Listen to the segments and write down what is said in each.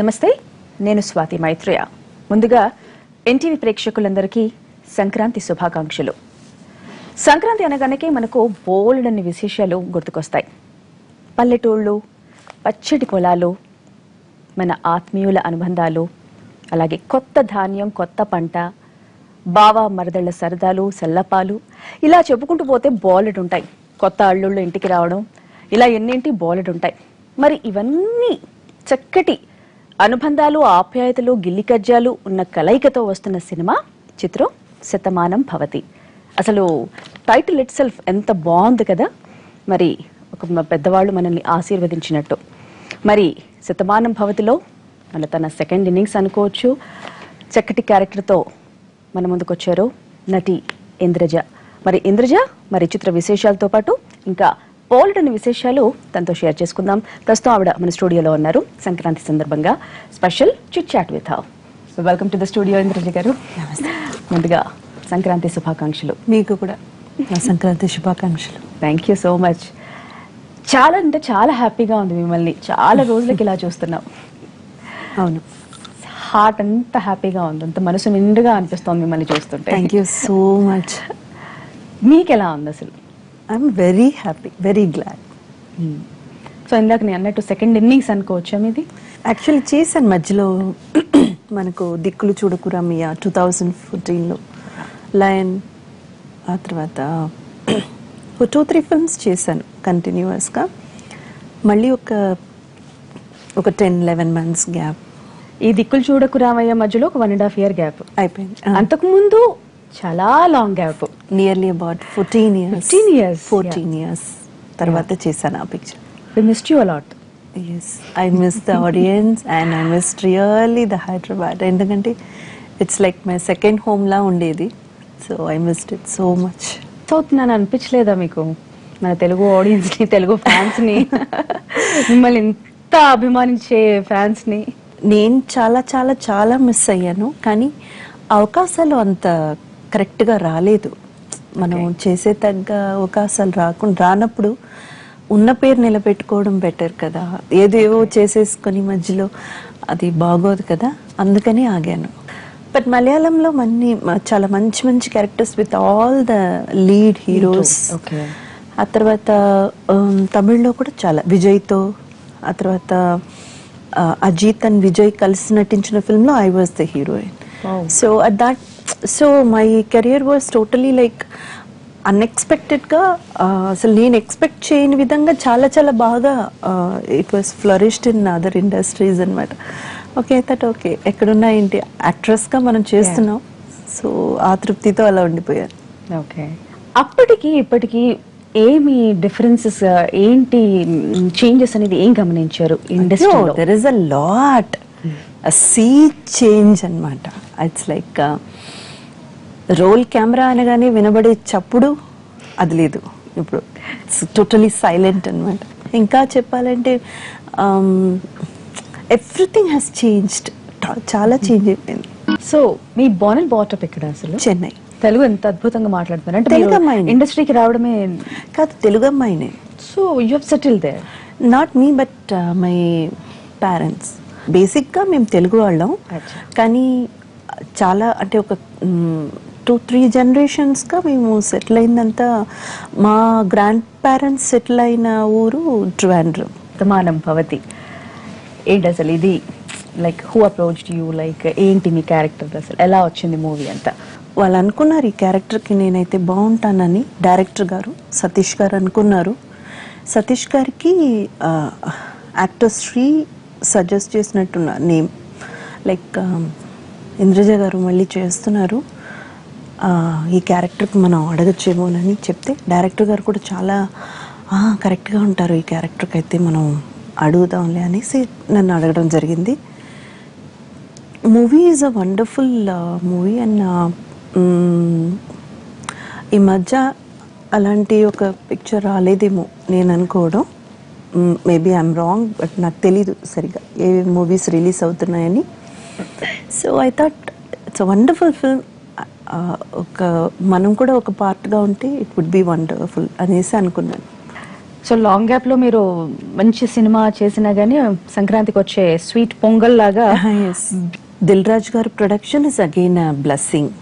నమస్తే, నేను స్వాతి మైత్రేయ. ముందుగా ఎన్టీవీ ప్రేక్షకులందరికీ సంక్రాంతి శుభాకాంక్షలు. సంక్రాంతి అనగానే మనకు బోలెడన్ని విశేషాలు గుర్తుకొస్తాయి. పల్లెటూళ్ళు, పచ్చటి పొలాలు, మన ఆత్మీయుల అనుబంధాలు, అలాగే కొత్త ధాన్యం, కొత్త పంట, బావ మరదళ్ల సరదాలు, సెల్లపాలు, ఇలా చెప్పుకుంటూ పోతే బోలెడుంటాయి. కొత్త అల్లుళ్ళు ఇంటికి రావడం, ఇలా ఎన్నింటి బోలెడుంటాయి. మరి ఇవన్నీ చక్కటి అనుబంధాలు, ఆప్యాయతలు, గిల్లికజ్జాలు ఉన్న కలయికతో వస్తున్న సినిమా చిత్రం శతమానం భవతి. అసలు టైటిల్ ఇట్ సెల్ఫ్ ఎంత బాగుంది కదా. మరి ఒక పెద్దవాళ్ళు మనల్ని ఆశీర్వదించినట్టు. మరి శతమానం భవతిలో మన తన సెకండ్ ఇన్నింగ్స్ అనుకోవచ్చు. చక్కటి క్యారెక్టర్తో మన ముందుకు వచ్చారు నటి ఇంద్రజ. మరి ఇంద్రజ మరి చిత్ర విశేషాలతో పాటు ఇంకా బోల్డని విశేషాలు తనతో షేర్ చేసుకుందాం. ప్రస్తుతం ఆవిడ మన స్టూడియోలో ఉన్నారు. సంక్రాంతి సందర్భంగా special chit chat with her. So welcome to the studio Indraja garu. ముందుగా సంక్రాంతి శుభాకాంక్షలు. మీకు కూడా సంక్రాంతి శుభాకాంక్షలు. Thank you so much. చాలా అంటే చాలా హ్యాపీగా ఉంది మిమ్మల్ని చాలా రోజులకి ఇలా చూస్తున్నాం. అవును, హార్ట్ అంత హ్యాపీగా ఉంది, అంత మనసు నిండుగా అనిపిస్తోంది మిమ్మల్ని చూస్తుంటే. Thank you so much. మీకు ఎలా ఉంది అసలు? I'm very happy, very glad. So ఇందాక నేను అన్నట్టు సెకండ్ ఇన్నింగ్స్ అనుకోవచ్చా మీది? యాక్చువల్లీ చేశాను మధ్యలో. మనకు దిక్కులు చూడకురమయ్య 2014లో, లయన్, ఆ తర్వాత 2-3 ఫిల్మ్స్ చేశాను కంటిన్యూస్గా. మళ్ళీ ఒక 10-11 months గ్యాప్. ఈ దిక్కులు చూడకు రామయ్య మధ్యలో ఒక 1.5 year గ్యాప్ అయిపోయింది. అంతకు ముందు చాలా long gap, nearly about 14 years తర్వాత చేశాను ఆ picture. We missed you a lot. Yes, I missed the audience and I missed really the Hyderabad. ఎందుకంటే it's like my second home లా ఉండేది. So I missed it so much. అవుతున్నాను అనిపించలేదా మీకు? మన తెలుగు ఆడియన్స్ ని, తెలుగు ఫ్యాన్స్ ని, మిమ్మల్ని ఇంత అభిమానించే ఫ్యాన్స్ ని నేను చాలా చాలా చాలా మిస్ అయ్యాను. కానీ అవకాశాలు అంత కరెక్ట్గా రాలేదు. మనం చేసే తగ్గ అవకాశాలు రానప్పుడు ఉన్న పేరు నిలబెట్టుకోవడం బెటర్ కదా. ఏదేవో చేసేసుకొని మధ్యలో అది బాగోదు కదా, అందుకని ఆగాను. బట్ మలయాళంలో చాలా మంచి మంచి characters with all the lead heroes. ఆ తర్వాత తమిళ్లో కూడా చాలా, విజయ్తో, ఆ తర్వాత అజిత్ అండ్ విజయ్ కలిసి నటించిన ఫిల్మ్లో I was the heroine. So my career was totally like అన్ఎక్స్పెక్టెడ్గా, అసలు నేను ఎక్స్పెక్ట్ చేయని విధంగా చాలా చాలా బాగా it was flourished in other industries అనమాట. ఓకే ఓకే ఎక్కడున్నా ఏంటి, యాక్ట్రెస్గా మనం చేస్తున్నాం. సో ఆ తృప్తితో అలా ఉండిపోయాను. ఓకే, అప్పటికి ఇప్పటికి ఏమి డిఫరెన్సెస్, ఏంటి చేంజెస్ అనేది ఏం గమనించారు ఇండస్ట్రీలో? There is a lot, a sea change అన్నమాట. ఇట్స్ లైక్ రోల్ కెమెరా అనగానే వినబడే చప్పుడు అది లేదు ఇప్పుడు. ఇట్స్ టోటలీ సైలెంట్ అన్నమాట. ఇంకా చెప్పాలంటే ఎవ్రీథింగ్ హ్యాస్ చేంజ్డ్, చాలా చేంజ్ అయిపోయింది. సో మీ బోర్న్ అండ్ బాటప్ ఎక్కడ అసలు? చెన్నై. తెలుగు ఎంత అద్భుతంగా మాట్లాడుతున్నారు అంటే తెలుగు అమ్మాయి ఇండస్ట్రీకి రావడమే కాదు, తెలుగు అమ్మాయినే. So you have settled there? Not me but my parents. బేసిక్గా మేము తెలుగు వాళ్ళం, కానీ చాలా అంటే ఒక 2-3 generations మేము సెటిల్ అయిందంతా, మా గ్రాండ్ పేరెంట్స్ సెటిల్ అయిన ఊరు ట్రివాండ్రం. శతమానం భవతి ఏంటి అసలు ఇది? Like who approached you? Like ఏంటి మీ క్యారెక్టర్ అసలు ఎలా వచ్చింది మూవీ అంతా? వాళ్ళు అనుకున్నారు ఈ క్యారెక్టర్కి నేనైతే బాగుంటానని. డైరెక్టర్ గారు సతీష్ గారు అనుకున్నారు. సతీష్ గారికి యాక్టర్ శ్రీ సజెస్ట్ చేసినట్టున్న నేమ్, లైక్ ఇంద్రజ గారు మళ్ళీ చేస్తున్నారు, ఈ క్యారెక్టర్కి మనం అడగచ్చేమోనని చెప్తే డైరెక్టర్ గారు కూడా చాలా కరెక్ట్గా ఉంటారు ఈ క్యారెక్టర్కి, అయితే మనం అడుగుదాంలే అనేసి నన్ను అడగడం జరిగింది. Movie is a wonderful movie. And ఈ మధ్య అలాంటి ఒక పిక్చర్ రాలేదేమో నేను అనుకోవడం. మేబీ ఐఎమ్ రాంగ్, బట్ నాకు తెలీదు సరిగా ఏ మూవీస్ రిలీజ్ అవుతున్నాయని. So I thought it's a wonderful film. మనం కూడా ఒక పార్ట్గా ఉంటే ఇట్ వుడ్ బి వండర్ఫుల్ అనేసి అనుకున్నాను. సో లాంగ్ గ్యాప్ లో మీరు మంచి సినిమా చేసినా గానీ సంక్రాంతికి వచ్చే స్వీట్ పొంగల్ లాగా. దిల్ రాజు గారి ప్రొడక్షన్ ఇస్ అగైన్ బ్లెస్సింగ్.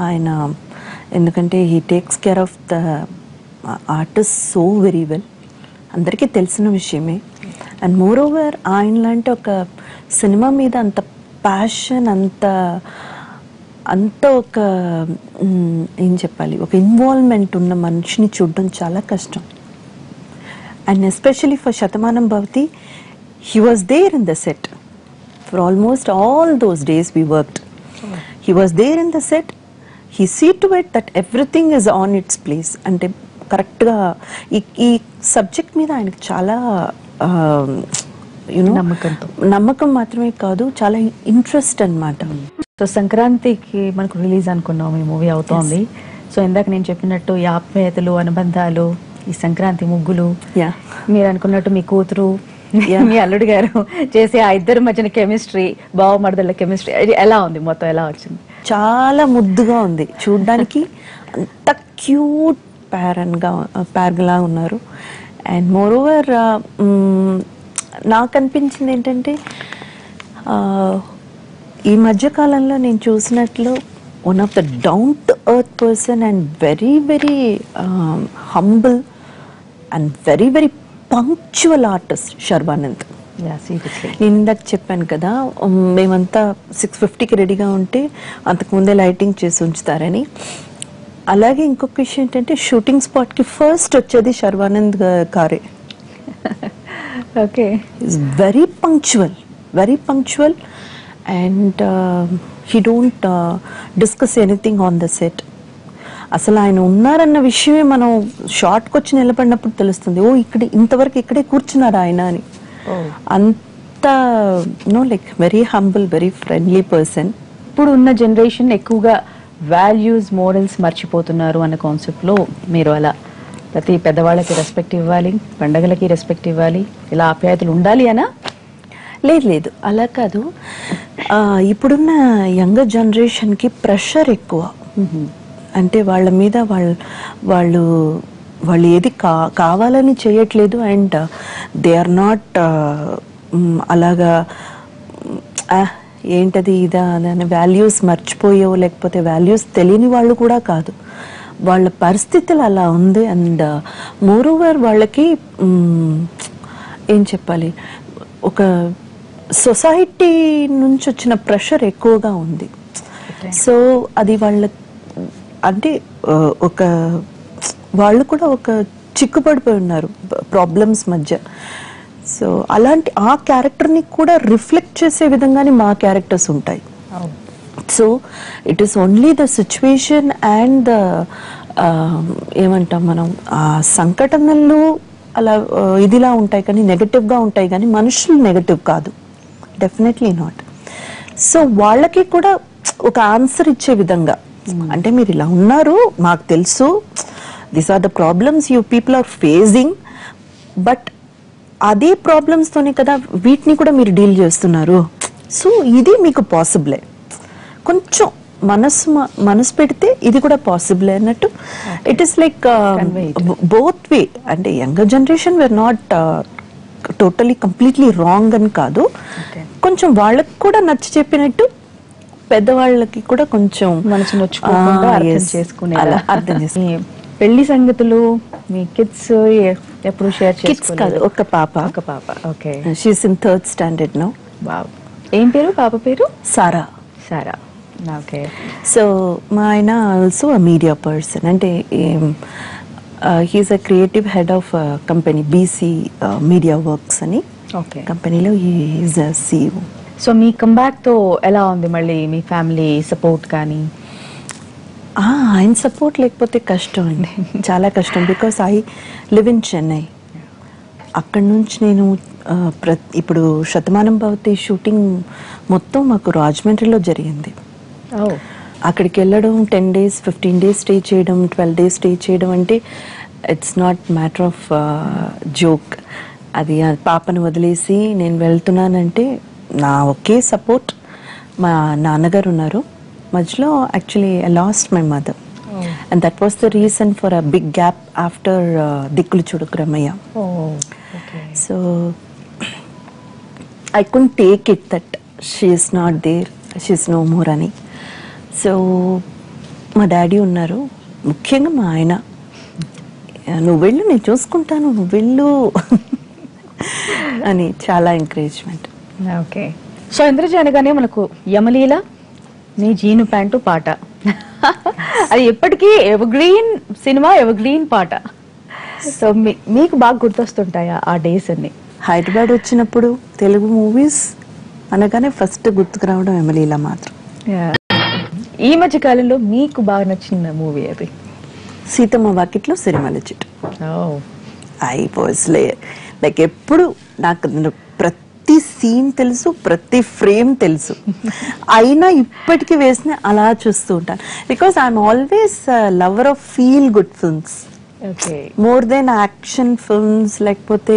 ఆయన ఎందుకంటే he takes care of the artist so very well, అందరికీ తెలిసిన విషయమే. అండ్ మోర్ ఓవర్ ఆయన లాంటి ఒక సినిమా మీద అంత ప్యాషన్, అంత ఒక ఏం చెప్పాలి, ఒక ఇన్వాల్వ్మెంట్ ఉన్న మనిషిని చూడడం చాలా కష్టం. And especially for Shatamanam Bhavati, he was there in the set for almost all those days we worked. He was there in the set. He see to it that everything is on its place. అంటే కరెక్ట్గా ఈ subject మీద ఆయనకు చాలా నమ్మకం మాత్రమే కాదు, చాలా ఇంట్రెస్ట్ అన్నమాట. సో సంక్రాంతికి మనకు రిలీజ్ అనుకున్నాం, ఈ మూవీ అవుతోంది. సో ఇందాక నేను చెప్పినట్టు ఈ ఆప్యాయతలు, అనుబంధాలు, ఈ సంక్రాంతి ముగ్గులు, మీరు అనుకున్నట్టు మీ కూతురు, మీ అల్లుడు గారు చేసే ఆ ఇద్దరి మధ్యన కెమిస్ట్రీ, బావమరదళ్ళ కెమిస్ట్రీ ఎలా ఉంది? మొత్తం ఎలా వచ్చింది? చాలా ముద్దుగా ఉంది చూడ్డానికి. అంత క్యూట్ ప్యారగలా ఉన్నారు. అండ్ మోర్ ఓవర్ నాకు అనిపించింది ఏంటంటే, ఈ మధ్యకాలంలో నేను చూసినట్లు one of the down to earth person and very very humble and very very punctual artist Sharwanand. నేను ఇందాక చెప్పాను కదా, మేమంతా 6:50కి రెడీగా ఉంటే అంతకుముందే లైటింగ్ చేసి ఉంచుతారని. అలాగే ఇంకొక విషయం ఏంటంటే, షూటింగ్ స్పాట్కి ఫస్ట్ వచ్చేది శర్వానంద్ కారే. Okay, is very punctual and he don't discuss anything on the set. అసలు ఆయన ఉన్నారన్న విషయమే మనం షార్ట్కి వచ్చి నిలబడినప్పుడు తెలుస్తుంది, ఓ ఇంతవరకు ఇక్కడే కూర్చున్నారు ఆయన అని. అంత like very humble, very friendly person. ఇప్పుడు ఉన్న జనరేషన్ ఎక్కువగా వాల్యూస్, మోరల్స్ మర్చిపోతున్నారు అన్న కాన్సెప్ట్లో మీరు అలా ప్రతి పెద్దవాళ్ళకి రెస్పెక్ట్ ఇవ్వాలి, పండగలకి రెస్పెక్ట్ ఇవ్వాలి, ఇలా ఆప్యాయతలు ఉండాలి అనా? లేదు, అలా కాదు. ఇప్పుడున్న యంగర్ జనరేషన్కి ప్రెషర్ ఎక్కువ. అంటే వాళ్ళ మీద వాళ్ళు ఏది కావాలని చేయట్లేదు. అండ్ దే ఆర్ నాట్ అలాగా ఏంటది ఇదా అని వాల్యూస్ మర్చిపోయో, లేకపోతే వాల్యూస్ తెలియని వాళ్ళు కూడా కాదు, వాళ్ళ పరిస్థితులు అలా ఉంది. అండ్ మోర్ ఓవర్ వాళ్ళకి ఏం చెప్పాలి, ఒక సొసైటీ నుంచి వచ్చిన ప్రెషర్ ఎక్కువగా ఉంది. సో అది వాళ్ళ అంటే వాళ్ళు కూడా ఒక చిక్కుపడిపోయి ఉన్నారు ప్రాబ్లమ్స్ మధ్య. సో అలాంటి ఆ క్యారెక్టర్ని కూడా రిఫ్లెక్ట్ చేసే విధంగానే మా క్యారెక్టర్స్ ఉంటాయి. So it is only the situation and the ఏమంటాం మనం, ఆ సంఘటనలు అలా ఇదిలా ఉంటాయి కానీ నెగటివ్గా ఉంటాయి, కానీ మనుషులు నెగటివ్ కాదు, డెఫినెట్లీ నాట్. సో వాళ్ళకి కూడా ఒక ఆన్సర్ ఇచ్చే విధంగా, అంటే మీరు ఇలా ఉన్నారు మాకు తెలుసు, these are the problems you people are facing, but అదే ప్రాబ్లమ్స్ తోనే కదా వీటిని కూడా మీరు డీల్ చేస్తున్నారు. సో ఇది మీకు పాసిబులే, కొంచెం మనసు పెడితే ఇది కూడా పాసిబుల్ అన్నట్టు. It is like both way. అంటే younger generation were not totally completely wrong అని కాదు, కొంచెం వాళ్ళకి కూడా నచ్చ చెప్పినట్టు పెద్దవాళ్ళకి కూడా కొంచెం మనసు నొచ్చుకోకుండా అర్థం చేసుకునే పెళ్లి సంగతులు. మీ కిడ్స్ ఎప్పుడు షేర్ చేసుకోలేదు? ఒక పాప. Okay, she is in 3rd standard now. Wow. ఏం పేరు పాప పేరు? సారా. ఓకే. సో మా ఆయన ఆల్సో అ మీడియా పర్సన్. అంటే he is a creative head of company BC media works అని కంపెనీలో హీఈస్ అ CEO. సో మీ కంబ్యాక్ తో ఎలా ఉంది మళ్ళీ మీ ఫ్యామిలీ సపోర్ట్ కానీ? ఆయన సపోర్ట్ లేకపోతే కష్టం అండి, చాలా కష్టం. Because I live in Chennai. అక్కడి నుంచి నేను ఇప్పుడు శతమానం భవతి షూటింగ్ మొత్తం మాకు రాజమండ్రిలో జరిగింది. అక్కడికి వెళ్ళడం 10 days 15 days స్టే చేయడం, 12 days స్టే చేయడం అంటే it's not matter of joke. అది పాపను వదిలేసి నేను వెళ్తున్నానంటే నా ఒకే సపోర్ట్ మా నాన్నగారు ఉన్నారు. మధ్యలో actually I lost my mother and that was the reason for a big gap after Dikkulu Choodu Ramayya. So I could take it that she is not there, she is no more అని. సో మా daddy ఉన్నారు, ముఖ్యంగా మా ఆయన, నువ్వు వెళ్ళు నేను చూసుకుంటాను, నువ్వు వెళ్ళు అని చాలా ఎంకరేజ్మెంట్. ఓకే. సో ఇంద్రజ అనగానే మనకు యమలీల, నీ జీను ప్యాంటు పాట, అది ఎప్పటికీ ఎవర్గ్రీన్ సినిమా, ఎవర్గ్రీన్ పాట. సో మీకు బాగా గుర్తొస్తుంటాయా ఆ డేస్ అన్ని? హైదరాబాద్ వచ్చినప్పుడు తెలుగు మూవీస్ అనగానే ఫస్ట్ గుర్తుకు రావడం యమలీల మాత్రం. ఈ మధ్య కాలంలో మీకు బాగా నచ్చిన మూవీ అది? సీతమ్మ వాకిట్లో సిరిమల్ల చెట్టు. ఐ వాజ్ లైక్ ఎప్పుడు నాకు ప్రతి సీన్ తెలుసు, ప్రతి ఫ్రేమ్ తెలుసు, అయినా ఇప్పటికీ వేసిన అలా చూస్తూ ఉంటాను. Because I'm always lover of feel good films more than action films, లేకపోతే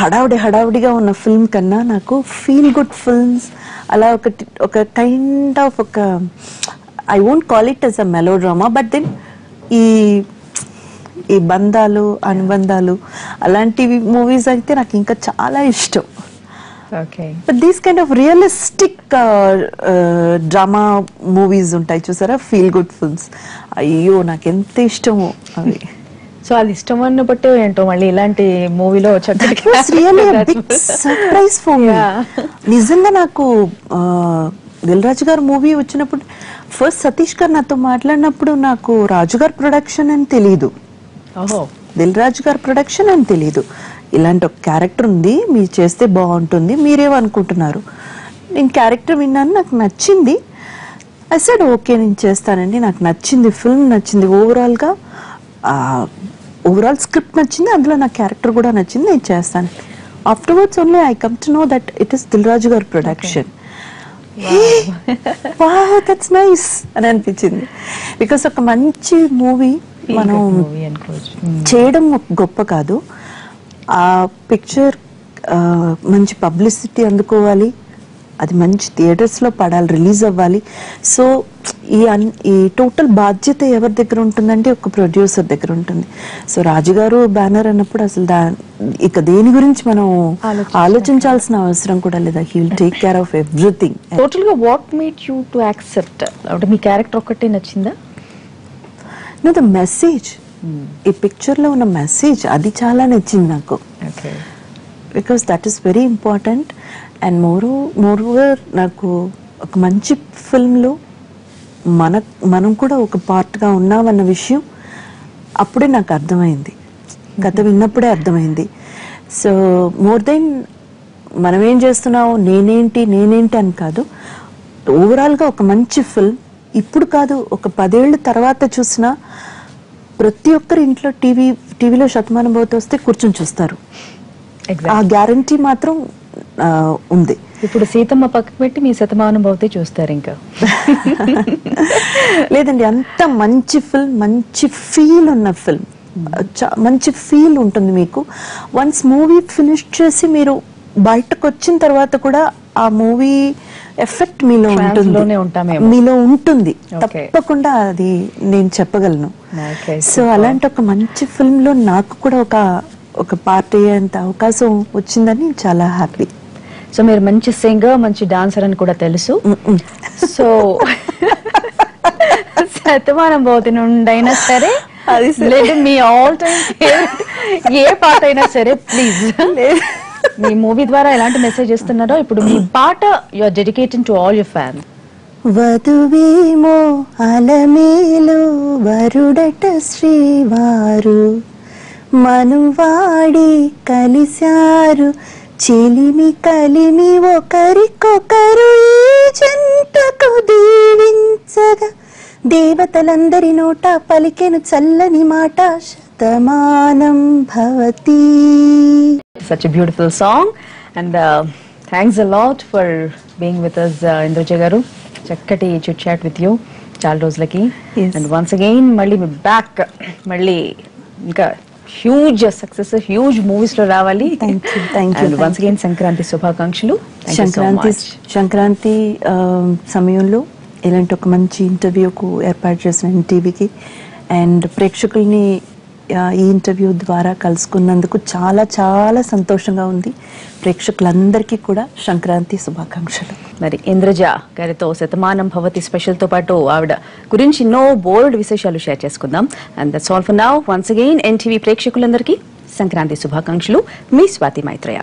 హడావుడిగా ఉన్న ఫిల్మ్ కన్నా నాకు ఫీల్ గుడ్ ఫిల్మ్స్, అలా ఒక కైండ్ ఆఫ్ ఒక, I won't call it as a melodrama, but then ఈ బంధాలు అనుబంధాలు అలాంటివి మూవీస్ అయితే నాకు ఇంకా చాలా ఇష్టం. But these kind of realistic drama movies ఉంటాయి చూసారా, ఫీల్ గుడ్ ఫిల్మ్స్, అయ్యో నాకు ఎంత ఇష్టమో అవి. సో అది ఇష్టం అన్న బట్టే ఏంటో మళ్ళీ ఇలాంటి మూవీలో సర్ప్రైజ్ ఫర్ మీ. నిజంగా నాకు దిల్ రాజు గారు మూవీ వచ్చినప్పుడు ఫస్ట్ సతీష్ గారు నాతో మాట్లాడినప్పుడు నాకు రాజు గారు ప్రొడక్షన్ అని తెలియదు, దిల్ రాజు గారు ప్రొడక్షన్ అని తెలియదు. ఇలాంటి ఒక క్యారెక్టర్ ఉంది, మీరు చేస్తే బాగుంటుంది, మీరేమనుకుంటున్నారు? నేను క్యారెక్టర్ విన్నాను, నాకు నచ్చింది. ఐ సెడ్ ఓకే నేను చేస్తానండి, నాకు నచ్చింది, ఫిల్మ్ నచ్చింది, ఓవరాల్ స్క్రిప్ట్ నచ్చింది, అందులో నా క్యారెక్టర్ కూడా నచ్చింది, నేను చేస్తాను. Afterwards only I come to know that it is Dil Raju గారు ప్రొడక్షన్. దట్స్ నైస్ అని అనిపించింది. బికాస్ ఒక మంచి మూవీ మనం చేయడం గొప్ప కాదు, ఆ పిక్చర్ మంచి పబ్లిసిటీ అందుకోవాలి, అది మంచి థియేటర్స్లో పడాలి, రిలీజ్ అవ్వాలి. సో ఈ టోటల్ బాధ్యత ఎవరి దగ్గర ఉంటుందంటే ఒక ప్రొడ్యూసర్ దగ్గర ఉంటుంది. సో రాజుగారు బ్యానర్ అన్నప్పుడు అసలు ఇక దేని గురించి మనం ఆలోచించాల్సిన అవసరం కూడా లేదా, he will take care of everything. Total గా what made you to accept? అంటే మీ క్యారెక్టర్ ఒక్కటే నచ్చిందా? నో, ద మెసేజ్, ఈ పిక్చర్ లో ఉన్న మెసేజ్ అది చాలా నచ్చింది నాకు. Because that is very important. And moreover నాకు ఒక మంచి ఫిల్మ్లో మనం కూడా ఒక పార్ట్గా ఉన్నామన్న విషయం అప్పుడే నాకు అర్థమైంది, కథ విన్నప్పుడే అర్థమైంది. సో మోర్ దెన్ మనం ఏం చేస్తున్నావు నేనేంటి అని కాదు, ఓవరాల్గా ఒక మంచి ఫిల్మ్ ఇప్పుడు కాదు, ఒక 10 ఏళ్ళ తర్వాత చూసినా ప్రతి ఒక్కరి ఇంట్లో టీవీలో శతమానం భవతి వస్తే కూర్చొని చూస్తారు, ఆ గ్యారంటీ మాత్రం ఉంది. ఇప్పుడు సీతమ్మ పక్కకు పెట్టి మీ శతమానం భవతి చూస్తారు ఇంకా. లేదండి, అంత మంచి ఫిల్మ్, మంచి ఫీల్ ఉన్న ఫిల్మ్, మంచి ఫీల్ ఉంటుంది మీకు. వన్స్ మూవీ ఫినిష్ చేసి మీరు బయటకు వచ్చిన తర్వాత కూడా ఆ మూవీ ఎఫెక్ట్ మీలో ఉంటుంది తప్పకుండా, అది నేను చెప్పగలను. సో అలాంటి ఒక మంచి ఫిల్మ్ లో నాకు కూడా ఒక పార్ట్ అయ్యేంత అవకాశం వచ్చిందని చాలా హ్యాపీ. సో మీరు మంచి సింగర్, మంచి డాన్సర్ అని కూడా తెలుసు. సో శతమానం భవతి నుండైనా సరే, లేదు మీ ఆల్ టైమ్ ఏ పాట అయినా సరే ప్లీజ్, మీ మూవీ ద్వారా ఎలాంటి మెసేజ్ ఇస్తున్నారో ఇప్పుడు మీ పాట you are dedicating to all your fans. వధువేమో అలమేలు వరుడట శ్రీవారు, మనువాడి కలిశారు చెలిమి కలిమి ఒకరికొకరు, ఈ జంటకు దీవించగా దేవతలందరి నోట పలికెను చల్లని మాట, Shatamanam Bhavati. Such a beautiful song and thanks a lot for being with us, Indraja garu. Chakkati chit chat with you చాలా రోజులకి. And once again మళ్ళీ మీ బ్యాక్, మళ్ళీ ఇంకా హ్యూజ్ సక్సెస్, హ్యూజ్ మూవీస్ లో రావాలి. And once again సంక్రాంతి శుభాకాంక్షలు. సంక్రాంతి సమయంలో ఇలాంటి ఒక మంచి ఇంటర్వ్యూకు ఏర్పాటు చేసిన టీవీకి అండ్ ప్రేక్షకుల్ని ఈ ఇంటర్వ్యూ ద్వారా కలుసుకున్నందుకు చాలా చాలా సంతోషంగా ఉంది. ప్రేక్షకులందరికీ కూడా సంక్రాంతి శుభాకాంక్షలు. మరి ఇంద్రజ గారితో శతమానం భవతి స్పెషల్ తో పాటు ఆవిడ గురించి ఎన్నో బోల్డ్ విశేషాలు షేర్ చేసుకుందాం. And that's all for now. Once again NTV ప్రేక్షకులందరికీ సంక్రాంతి శుభాకాంక్షలు. మీ స్వాతి మైత్రేయ.